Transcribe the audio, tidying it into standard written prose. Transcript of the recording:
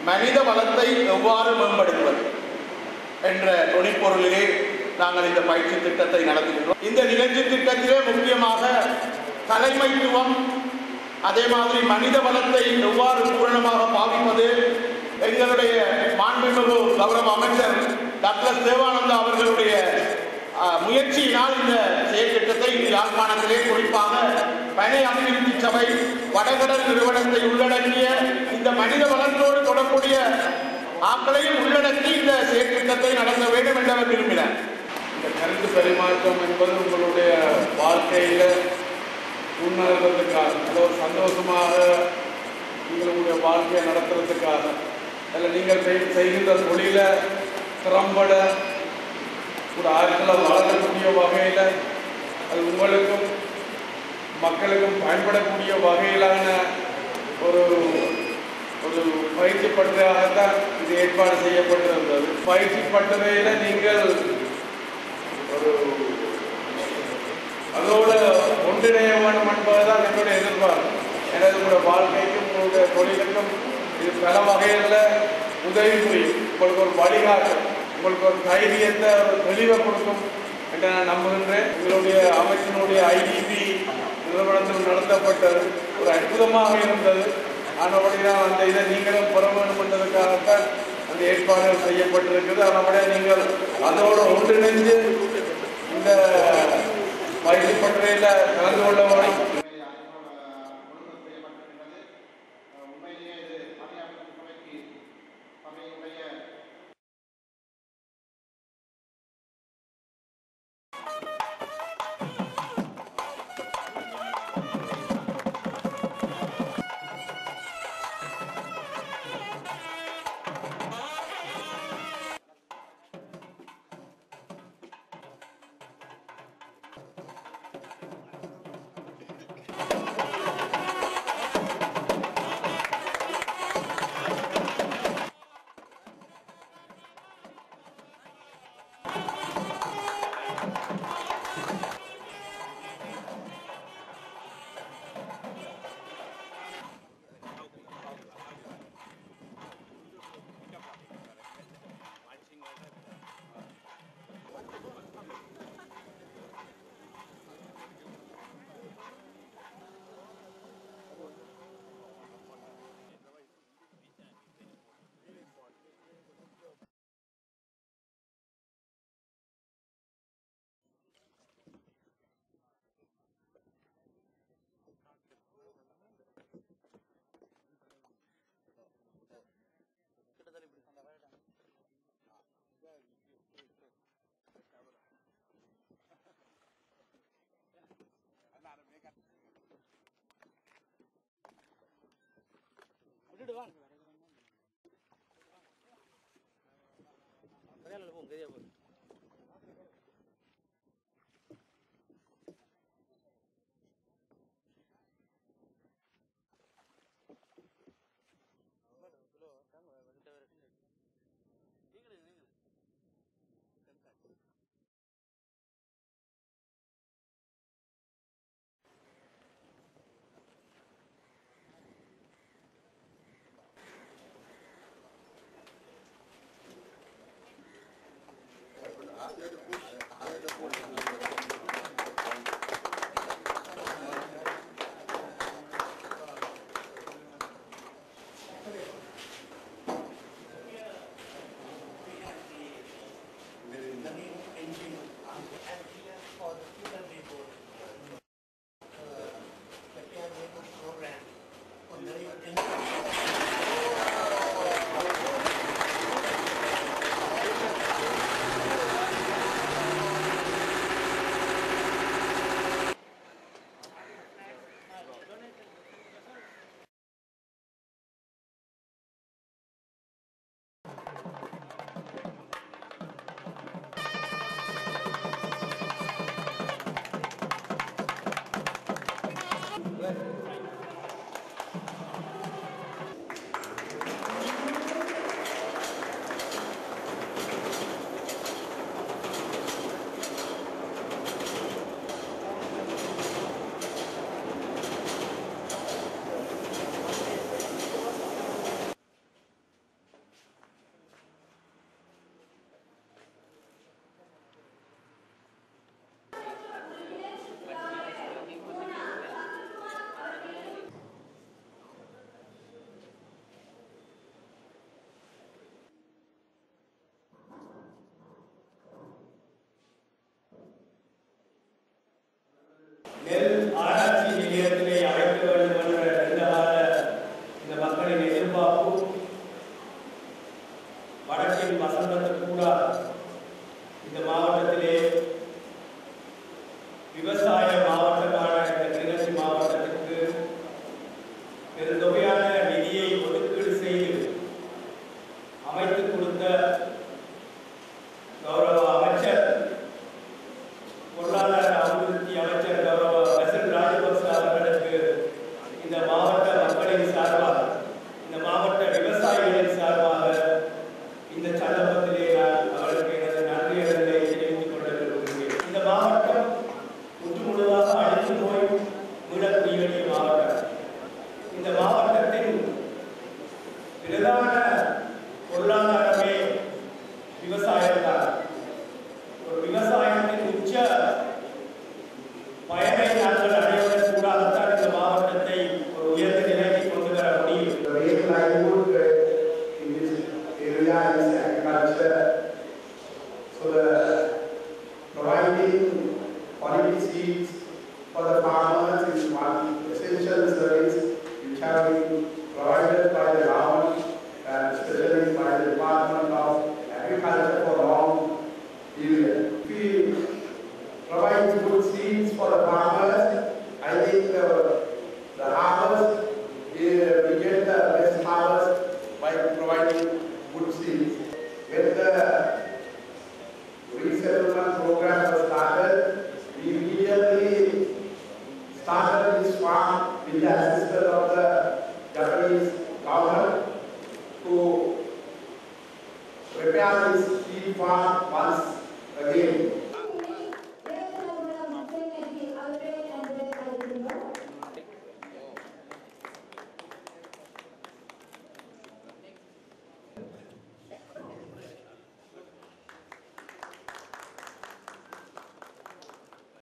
மனித வளத்தை எவ்வாறு மேம்படுத்துவது என்ற துணைப்பொருளிலே நாங்கள் இந்த பயிற்சி திட்டத்தை நடத்துகின்றோம். இந்த நிகழ்ச்சி திட்டத்திலே முக்கியமாக தலைமைத்துவம், அதே மாதிரி மனித வளத்தை எவ்வாறு பூரணமாக பாவிப்பது, எங்களுடைய மாண்புமிகு கௌரவ அமைச்சர் டாக்டர் தேவானந்தா அவர்களுடைய முயற்சியினால் இந்த செயற்திட்டத்தை யாழ்ப்பாணத்திலே குறிப்பாக பனை அபிவிருத்தி சபை வடகடல் நிறுவனத்தை உள்ளடக்கிய இந்த மனித வளத்தோடு தொடர்புடைய ஆக்களையும் உள்ளடக்கி இந்த செயற்திட்டத்தை நடத்த வேண்டும் என்று அவர் விரும்பினார். இந்த கருத்து பரிமாற்றம் என்பது உங்களுடைய வாழ்க்கையில் முன்னேறதுக்காக, அது ஒரு சந்தோஷமாக உங்களுடைய வாழ்க்கையை நடத்துறதுக்காக, அதில் நீங்கள் செய்கின்ற தொழில திறம்பட ஒரு ஆட்களை வளரக்கூடிய வகையில், அது உங்களுக்கும் மக்களுக்கும் பயன்படக்கூடிய வகையிலான ஒரு ஒரு பயிற்சி பட்டறையாகத்தான் இது ஏற்பாடு செய்யப்பட்டிருந்தது. பயிற்சி பட்டறையில் நீங்கள் ஒரு அதோடு ஒன்றிணைய வேண்டும் என்பதுதான் என்னுடைய எதிர்பார்ப்பு. எனது உங்களுடைய வாழ்க்கைக்கும் உங்களுடைய தொழிலுக்கும் இது பல வகையில் உதவி புரியும். உங்களுக்கு ஒரு வழிகாட்டும், உங்களுக்கு ஒரு தைரியத்தை, ஒரு தெளிவை கொடுக்கும் என்று நான் நம்புகின்றேன். எங்களுடைய அமைச்சினுடைய IDP நிறுவனத்தில் நடத்தப்பட்டது ஒரு அற்புதமாக இருந்தது. ஆனபடிதான் அந்த இதை நீங்களும் பெற வேண்டும் என்பதற்காகத்தான் அந்த ஏற்பாடுகள் செய்யப்பட்டிருக்குது. ஆனபடியாக நீங்கள் அதோடு ஒன்றிணைந்து இந்த பயிற்சி பட்டறையில் கலந்து கொள்ள வேண்டும். நெல் ஆராய்ச்சி நிலையத்திலே அமைக்க வேண்டும் என்ற நீண்டகால இந்த மக்களின் எதிர்பார்ப்பு வடக்கின் வசந்தத்துக்கூட இந்த மாவட்டத்திலே விவசாய மாவட்டமான இந்த கிளிநொச்சி மாவட்டத்திற்கு பெருந்தொகையான நிதியை ஒதுக்கீடு செய்து அமைத்துக் கொடுத்த கௌரவ அமைச்சர் பொருளாதார அபிவிருத்தி அமைச்சர் கௌரவ பசில் ராஜபக்ச அவர்களுக்கு இந்த மாவட்ட மக்களின் சார்பாக இந்த மாவட்ட விவசாயிகளின் சார்பாக இந்த சந்தர்ப்பத்திலே நான் அவருக்கு எனது நன்றிகளை தெரிவித்துக் கொள்ள விரும்புகிறேன். இந்த மாவட்டம் முற்றுமுழுதாக அழிந்து போய் மீளக்கூடிய வேண்டிய மாவட்டம். இந்த மாவட்டத்தின் பிரதான பொருளாதாரமே விவசாயம்தான். ஒரு விவசாயத்தின் உச்ச பயனை நாங்கள் அடைவதன் கூடாகத்தான் இந்த மாவட்டத்தை ஒரு உயர்ந்த நிலைக்கு கொண்டு வர முடியும். The main livelihood in this area is agriculture. So providing quality seeds for the farmers is one essential service which have been provided by the government and especially by the Department of Agriculture for long period. If we provide good seeds for the farmers, I think the harvest, we get the best harvest by providing good seeds. When the resettlement program was started, we immediately started this farm with the assistance of the Japanese government to prepare this seed farm once again.